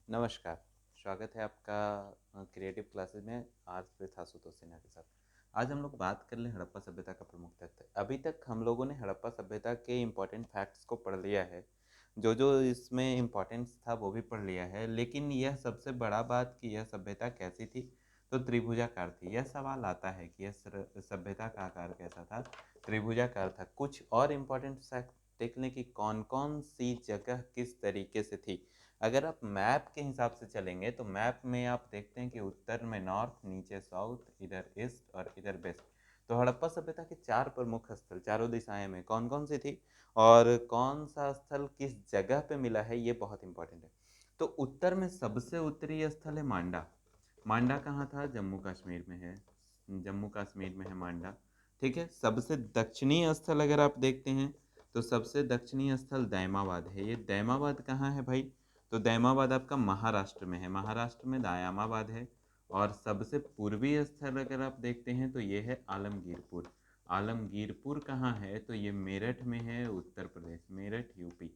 नमस्कार, स्वागत है आपका क्रिएटिव क्लासेस में आज विथ आशुतोष सिन्हा के साथ। आज हम लोग बात कर लें हड़प्पा सभ्यता का प्रमुख तथ्य। अभी तक हम लोगों ने हड़प्पा सभ्यता के इम्पोर्टेंट फैक्ट्स को पढ़ लिया है, जो जो इसमें इम्पोर्टेंस था वो भी पढ़ लिया है, लेकिन यह सबसे बड़ा बात कि यह सभ्यता कैसी थी, तो त्रिभुजाकार थी। यह सवाल आता है कि यह सभ्यता का आकार कैसा था, त्रिभुजाकार था। कुछ और इम्पोर्टेंट फैक्ट देख लें कि कौन कौन सी जगह किस तरीके से थी। अगर आप मैप के हिसाब से चलेंगे तो मैप में आप देखते हैं कि उत्तर में नॉर्थ, नीचे साउथ, इधर ईस्ट और इधर वेस्ट। तो हड़प्पा सभ्यता के चार प्रमुख स्थल चारों दिशाएं में कौन कौन सी थी और कौन सा स्थल किस जगह पे मिला है, ये बहुत इंपॉर्टेंट है। तो उत्तर में सबसे उत्तरी स्थल है मांडा। मांडा कहाँ था? जम्मू कश्मीर में है। जम्मू कश्मीर में है मांडा। ठीक है। सबसे दक्षिणी स्थल अगर आप देखते हैं तो सबसे दक्षिणी स्थल दैमाबाद है। ये दैमाबाद कहाँ है भाई? तो दैमाबाद आपका महाराष्ट्र में है। महाराष्ट्र में दयामाबाद है। और सबसे पूर्वी स्थल अगर आप देखते हैं तो ये है आलमगीरपुर। आलमगीरपुर कहाँ है? तो ये मेरठ में है, उत्तर प्रदेश, मेरठ यूपी।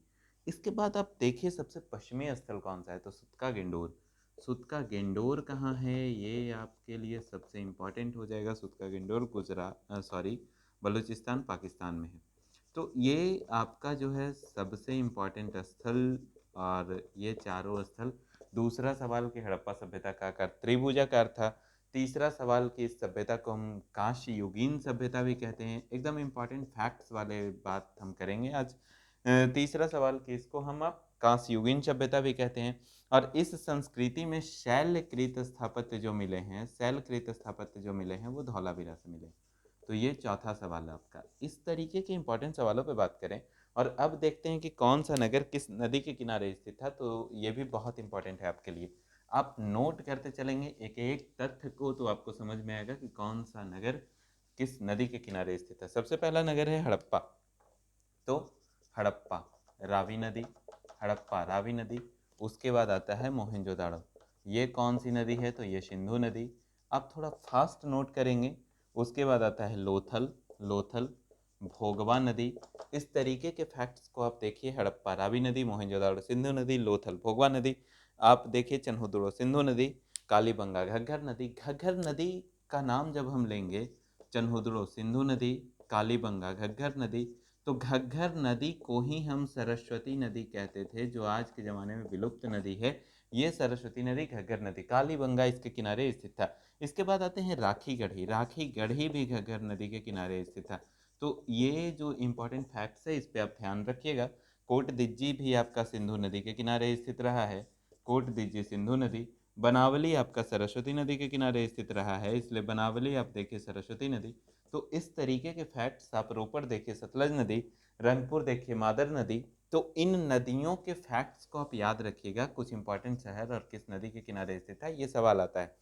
इसके बाद आप देखिए सबसे पश्चिमी स्थल कौन सा है? तो सुतका गेंडोर। सुतका गेंडोर कहाँ है? ये आपके लिए सबसे इम्पोर्टेंट हो जाएगा। सुतका गेंडोर गुजरात सॉरी बलूचिस्तान पाकिस्तान में है। तो ये आपका जो है सबसे इम्पोर्टेंट स्थल। और ये चारों स्थल। दूसरा सवाल कि हड़प्पा सभ्यता का आकार त्रिभुजाकार था। तीसरा सवाल कि इस सभ्यता को हम कांस्य युगीन सभ्यता भी कहते हैं। एकदम इम्पोर्टेंट फैक्ट्स वाले बात हम करेंगे आज। तीसरा सवाल कि इसको हम आप कांस्य युगीन सभ्यता भी कहते हैं। और इस संस्कृति में शैलकृत स्थापत्य जो मिले हैं, शैलकृत स्थापत्य जो मिले हैं वो धौलावीरा से मिले। तो ये चौथा सवाल है आपका। इस तरीके के इंपॉर्टेंट सवालों पे बात करें। और अब देखते हैं कि कौन सा नगर किस नदी के किनारे स्थित था। तो ये भी बहुत इंपॉर्टेंट है आपके लिए। आप नोट करते चलेंगे एक एक तथ्य को तो आपको समझ में आएगा कि कौन सा नगर किस नदी के किनारे स्थित है। सबसे पहला नगर है हड़प्पा। तो हड़प्पा, रावी नदी, हड़प्पा रावी नदी। उसके बाद आता है मोहनजोदाड़ो। ये कौन सी नदी है? तो ये सिंधु नदी। आप थोड़ा फास्ट नोट करेंगे। उसके बाद आता है लोथल, लोथल, भोगवा नदी। इस तरीके के फैक्ट्स को आप देखिए। हड़प्पा, रावी नदी, मोहनजोदाड़ो, सिंधु नदी, लोथल, भोगवा नदी। आप देखिए चन्हुदुड़ो, सिंधु नदी, कालीबंगा, घग्गर नदी। घग्गर नदी का नाम जब हम लेंगे, चन्हुदुड़ो सिंधु नदी, कालीबंगा घग्गर नदी, तो घग्गर नदी को ही हम सरस्वती नदी कहते थे, जो आज के ज़माने में विलुप्त नदी है। ये सरस्वती नदी घग्गर नदी, कालीबंगा इसके किनारे स्थित था। इसके बाद आते हैं राखी गढ़ी। राखी गढ़ी भी घग्गर नदी के किनारे स्थित था। तो ये जो इम्पोर्टेंट फैक्ट्स है इस पर आप ध्यान रखिएगा। कोट दिज्जी भी आपका सिंधु नदी के किनारे स्थित रहा है। कोट दिज्जी सिंधु नदी। बनावली आपका सरस्वती नदी के किनारे स्थित रहा है, इसलिए बनावली आप देखिए सरस्वती नदी। तो इस तरीके के फैक्ट्स आप रोपड़ देखिए सतलज नदी, रंगपुर देखिए मादर नदी। तो इन नदियों के फैक्ट्स को आप याद रखिएगा। कुछ इंपॉर्टेंट शहर और किस नदी के किनारे स्थित है, ये सवाल आता है।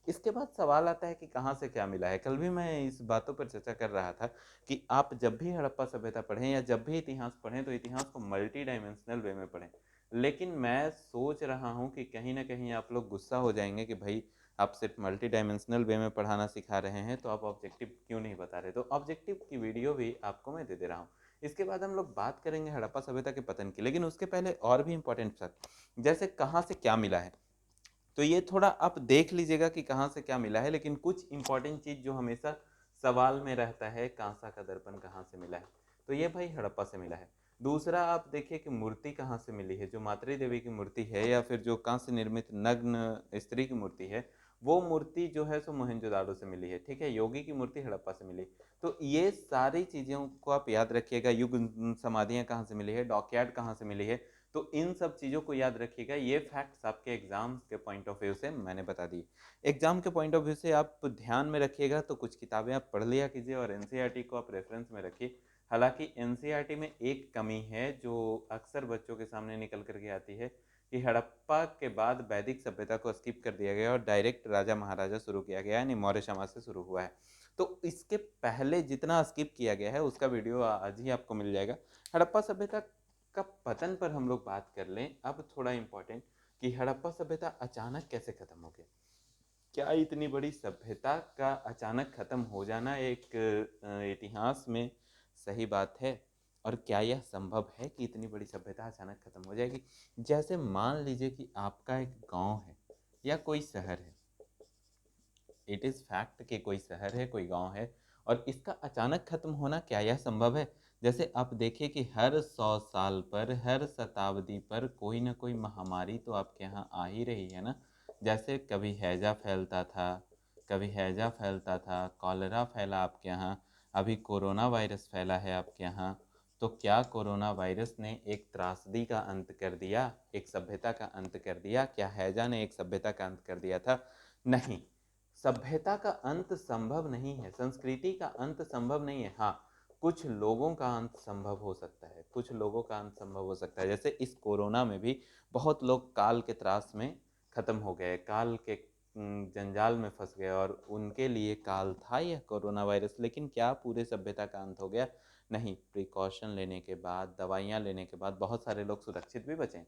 इसके बाद सवाल आता है कि कहाँ से क्या मिला है। कल भी मैं इस बातों पर चर्चा कर रहा था कि आप जब भी हड़प्पा सभ्यता पढ़ें या जब भी इतिहास पढ़ें तो इतिहास को मल्टी डायमेंशनल वे में पढ़ें। लेकिन मैं सोच रहा हूँ कि कहीं ना कहीं आप लोग गुस्सा हो जाएंगे कि भाई आप सिर्फ मल्टी डायमेंशनल वे में पढ़ाना सिखा रहे हैं, तो आप ऑब्जेक्टिव क्यों नहीं बता रहे? तो ऑब्जेक्टिव की वीडियो भी आपको मैं दे दे रहा हूँ। इसके बाद हम लोग बात करेंगे हड़प्पा सभ्यता के पतन की, लेकिन उसके पहले और भी इंपॉर्टेंट फैक्ट, जैसे कहाँ से क्या मिला है। तो ये थोड़ा आप देख लीजिएगा कि कहाँ से क्या मिला है, लेकिन कुछ इंपॉर्टेंट चीज़ जो हमेशा सवाल में रहता है, कांसा का दर्पण कहाँ से मिला है? तो ये भाई हड़प्पा से मिला है। दूसरा आप देखिए कि मूर्ति कहाँ से मिली है। जो मातृ देवी की मूर्ति है या फिर जो कांस्य निर्मित नग्न स्त्री की मूर्ति है, वो मूर्ति जो है सो मोहनजोदाड़ो से मिली है। ठीक है। योगी की मूर्ति हड़प्पा से मिली। तो ये सारी चीज़ों को आप याद रखिएगा। युग समाधियाँ कहाँ से मिली है, डॉकयार्ड कहाँ से मिली है, तो इन सब चीज़ों को याद रखिएगा। ये फैक्ट्स आपके एग्जाम के पॉइंट ऑफ व्यू से मैंने बता दी। एग्जाम के पॉइंट ऑफ व्यू से आप ध्यान में रखिएगा तो कुछ किताबें आप पढ़ लिया कीजिए और एनसीईआरटी को आप रेफरेंस में रखिए। हालांकि एनसीईआरटी में एक कमी है जो अक्सर बच्चों के सामने निकल करके आती है कि हड़प्पा के बाद वैदिक सभ्यता को स्किप कर दिया गया और डायरेक्ट राजा महाराजा शुरू किया गया, यानी मौर्य समाज से शुरू हुआ है। तो इसके पहले जितना स्किप किया गया है उसका वीडियो आज ही आपको मिल जाएगा। हड़प्पा सभ्यता का पतन पर हम लोग बात कर लें। अब थोड़ा इम्पोर्टेंट कि हड़प्पा सभ्यता अचानक कैसे खत्म हो गया। क्या इतनी बड़ी सभ्यता का अचानक खत्म हो जाना एक इतिहास में सही बात है? और क्या यह संभव है कि इतनी बड़ी सभ्यता अचानक खत्म हो जाएगी? जैसे मान लीजिए कि आपका एक गांव है या कोई शहर है, इट इज़ फैक्ट कि कोई शहर है, कोई गांव है, और इसका अचानक खत्म होना, क्या यह संभव है? जैसे आप देखिए कि हर 100 साल पर, हर शताब्दी पर कोई ना कोई महामारी तो आपके यहाँ आ ही रही है ना। जैसे कभी हैजा फैलता था, कॉलरा फैला आपके यहाँ, अभी कोरोना वायरस फैला है आपके यहाँ। तो क्या कोरोना वायरस ने एक त्रासदी का अंत कर दिया, एक सभ्यता का अंत कर दिया? क्या हैजा ने एक सभ्यता का अंत कर दिया था? नहीं, सभ्यता का अंत संभव नहीं है, संस्कृति का अंत संभव नहीं है। हाँ, कुछ लोगों का अंत संभव हो सकता है, कुछ लोगों का अंत संभव हो सकता है। जैसे इस कोरोना में भी बहुत लोग काल के त्रास में खत्म हो गए, काल के जंजाल में फंस गए, और उनके लिए काल था यह कोरोना वायरस। लेकिन क्या पूरे सभ्यता का अंत हो गया? नहीं, प्रिकॉशन लेने के बाद, दवाइयाँ लेने के बाद बहुत सारे लोग सुरक्षित भी बचे।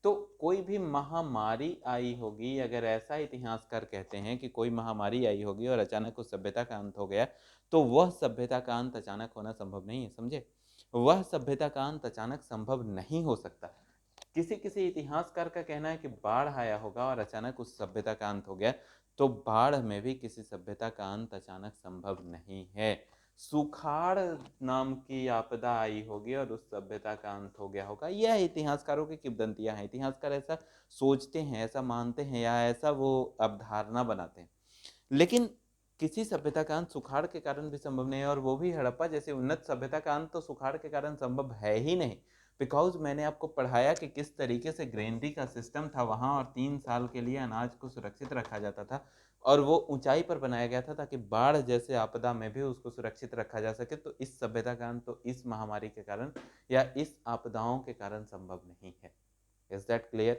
तो कोई भी महामारी आई होगी, अगर ऐसा इतिहासकार कहते हैं कि कोई महामारी आई होगी और अचानक उस सभ्यता का अंत हो गया, तो वह सभ्यता का अंत अचानक होना संभव नहीं है, समझे? वह सभ्यता का अंत अचानक संभव नहीं हो सकता। किसी किसी इतिहासकार का कहना है कि बाढ़ आया होगा और अचानक उस सभ्यता का अंत हो गया, तो बाढ़ में भी किसी सभ्यता का अंत अचानक संभव नहीं है। सुखाड़ नाम की आपदा आई होगी और उस सभ्यता का अंत हो गया होगा। यह इतिहासकारों की किंवदंतियां हैं, इतिहासकार ऐसा सोचते हैं, ऐसा मानते हैं, या ऐसा वो अवधारणा बनाते हैं। लेकिन किसी सभ्यता का अंत सुखाड़ के कारण भी संभव नहीं है, और वो भी हड़प्पा जैसी उन्नत सभ्यता का अंत तो सुखाड़ के कारण संभव है ही नहीं। बिकॉज मैंने आपको पढ़ाया कि किस तरीके से ग्रेनरी का सिस्टम था वहाँ, और 3 साल के लिए अनाज को सुरक्षित रखा जाता था, और वो ऊंचाई पर बनाया गया था ताकि बाढ़ जैसे आपदा में भी उसको सुरक्षित रखा जा सके। तो इस सभ्यता का अंत तो इस महामारी के कारण या इस आपदाओं के कारण संभव नहीं है। Is that clear?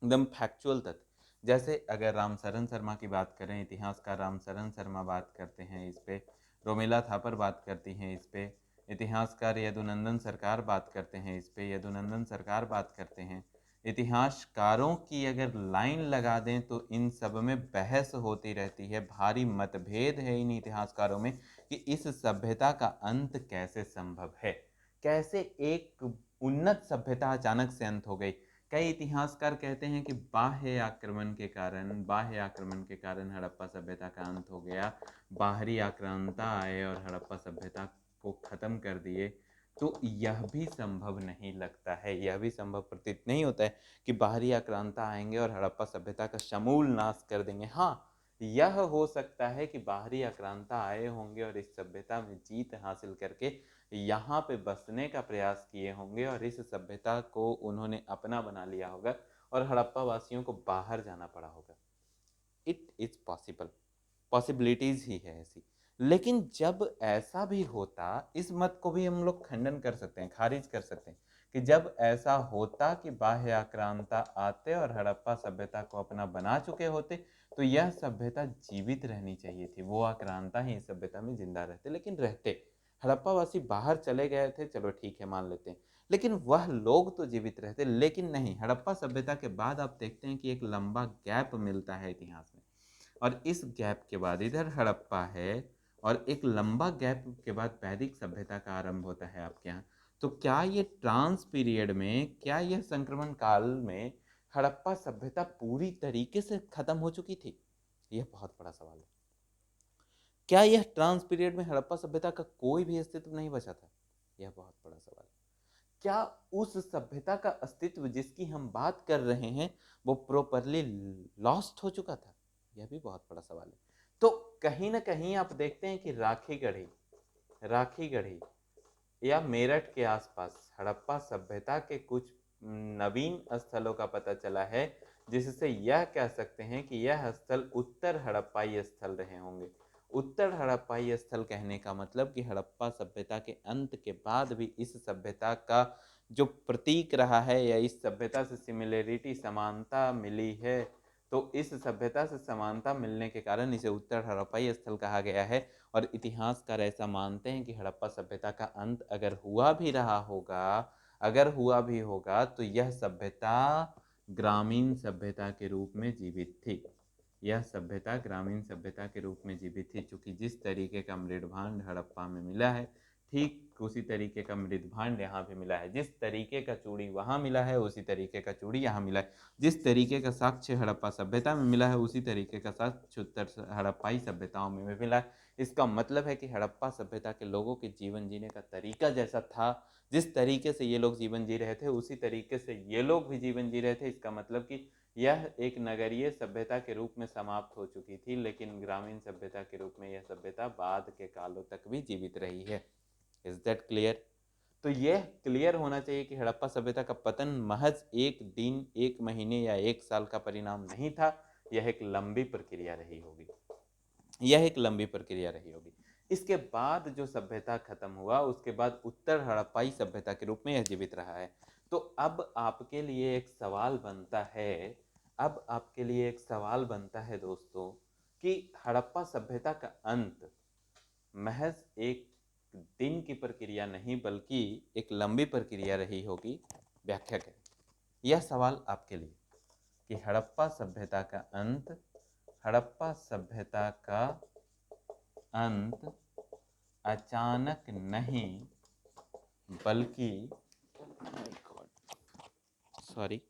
एकदम फैक्चुअल तथ्य। जैसे अगर रामशरण शर्मा की बात करें, इतिहासकार रामशरण शर्मा बात करते हैं इस पे, रोमिला थापर बात करती हैं इस पे, इतिहासकार यदुनंदन सरकार बात करते हैं इस पे, यदुनंदन सरकार बात करते हैं। इतिहासकारों की अगर लाइन लगा दें तो इन सब में बहस होती रहती है, भारी मतभेद है इन इतिहासकारों में कि इस सभ्यता का अंत कैसे संभव है, कैसे एक उन्नत सभ्यता अचानक से अंत हो गई। कई इतिहासकार कहते हैं कि बाह्य आक्रमण के कारण हड़प्पा सभ्यता का अंत हो गया, बाहरी आक्रांता आए और हड़प्पा सभ्यता को खत्म कर दिए। तो यह भी संभव नहीं लगता है, यह भी संभव प्रतीत नहीं होता है कि बाहरी आक्रांता आएंगे और हड़प्पा सभ्यता का समूल नाश कर देंगे। हाँ, यह हो सकता है कि बाहरी आक्रांता आए होंगे और इस सभ्यता में जीत हासिल करके यहाँ पे बसने का प्रयास किए होंगे, और इस सभ्यता को उन्होंने अपना बना लिया होगा और हड़प्पा वासियों को बाहर जाना पड़ा होगा। इट इज पॉसिबल, पॉसिबिलिटीज ही है ऐसी। लेकिन जब ऐसा भी होता, इस मत को भी हम लोग खंडन कर सकते हैं, खारिज कर सकते हैं कि जब ऐसा होता कि बाह्य आक्रांता आते और हड़प्पा सभ्यता को अपना बना चुके होते, तो यह सभ्यता जीवित रहनी चाहिए थी, वो आक्रांता ही इस सभ्यता में जिंदा रहते। लेकिन रहते, हड़प्पावासी बाहर चले गए थे, चलो ठीक है मान लेते हैं, लेकिन वह लोग तो जीवित रहते। लेकिन नहीं, हड़प्पा सभ्यता के बाद आप देखते हैं कि एक लंबा गैप मिलता है इतिहास में, और इस गैप के बाद इधर हड़प्पा है, और एक लंबा गैप के बाद वैदिक सभ्यता का आरंभ होता है आपके यहाँ। तो क्या ये ट्रांस पीरियड में, क्या यह संक्रमण काल में हड़प्पा सभ्यता पूरी तरीके से खत्म हो चुकी थी? यह बहुत बड़ा सवाल है। क्या यह ट्रांस पीरियड में हड़प्पा सभ्यता का कोई भी अस्तित्व नहीं बचा था? यह बहुत बड़ा सवाल है। क्या उस सभ्यता का अस्तित्व जिसकी हम बात कर रहे हैं वो प्रॉपरली लॉस्ट हो चुका था? यह भी बहुत बड़ा सवाल है। तो कहीं ना कहीं आप देखते हैं कि राखी गढ़ी या मेरठ के आसपास हड़प्पा सभ्यता के कुछ नवीन स्थलों का पता चला है, जिससे यह कह सकते हैं कि यह स्थल उत्तर हड़प्पाई स्थल रहे होंगे। उत्तर हड़प्पाई स्थल कहने का मतलब कि हड़प्पा सभ्यता के अंत के बाद भी इस सभ्यता का जो प्रतीक रहा है, या इस सभ्यता से सिमिलरिटी, समानता मिली है, तो इस सभ्यता से समानता मिलने के कारण इसे उत्तर हड़प्पाई स्थल कहा गया है। और इतिहासकार ऐसा मानते हैं कि हड़प्पा सभ्यता का अंत अगर हुआ भी रहा होगा, अगर हुआ भी होगा, तो यह सभ्यता ग्रामीण सभ्यता के रूप में जीवित थी। यह सभ्यता ग्रामीण सभ्यता के रूप में जीवित थी, चूंकि जिस तरीके का मृदभांड हड़प्पा में मिला है, ठीक उसी तरीके का मृदभांड यहाँ भी मिला है। जिस तरीके का चूड़ी वहाँ मिला है उसी तरीके का चूड़ी यहाँ मिला है। जिस तरीके का साक्ष्य हड़प्पा सभ्यता में मिला है उसी तरीके का साक्ष्य उत्तर हड़प्पाई सभ्यताओं में भी मिला है। इसका मतलब है कि हड़प्पा सभ्यता के लोगों के जीवन जीने का तरीका जैसा था, जिस तरीके से ये लोग जीवन जी रहे थे उसी तरीके से ये लोग भी जीवन जी रहे थे। इसका मतलब कि यह एक नगरीय सभ्यता के रूप में समाप्त हो चुकी थी, लेकिन ग्रामीण सभ्यता के रूप में यह सभ्यता बाद के कालों तक भी जीवित रही है। Is that clear? तो यह क्लियर होना चाहिए कि हड़प्पा सभ्यता का पतन महज एक दिन, एक महीने या एक साल का परिणाम नहीं था। यह एक लंबी प्रक्रिया रही होगी, यह एक लंबी प्रक्रिया रही होगी। इसके बाद जो सभ्यता खत्म हुआ उसके बाद उत्तर हड़प्पाई सभ्यता के रूप में यह जीवित रहा है। तो अब आपके लिए एक सवाल बनता है, अब आपके लिए एक सवाल बनता है दोस्तों कि हड़प्पा सभ्यता का अंत महज एक दिन की प्रक्रिया नहीं बल्कि एक लंबी प्रक्रिया रही होगी। व्याख्या करें यह सवाल आपके लिए कि हड़प्पा सभ्यता का अंत, हड़प्पा सभ्यता का अंत अचानक नहीं बल्कि सॉरी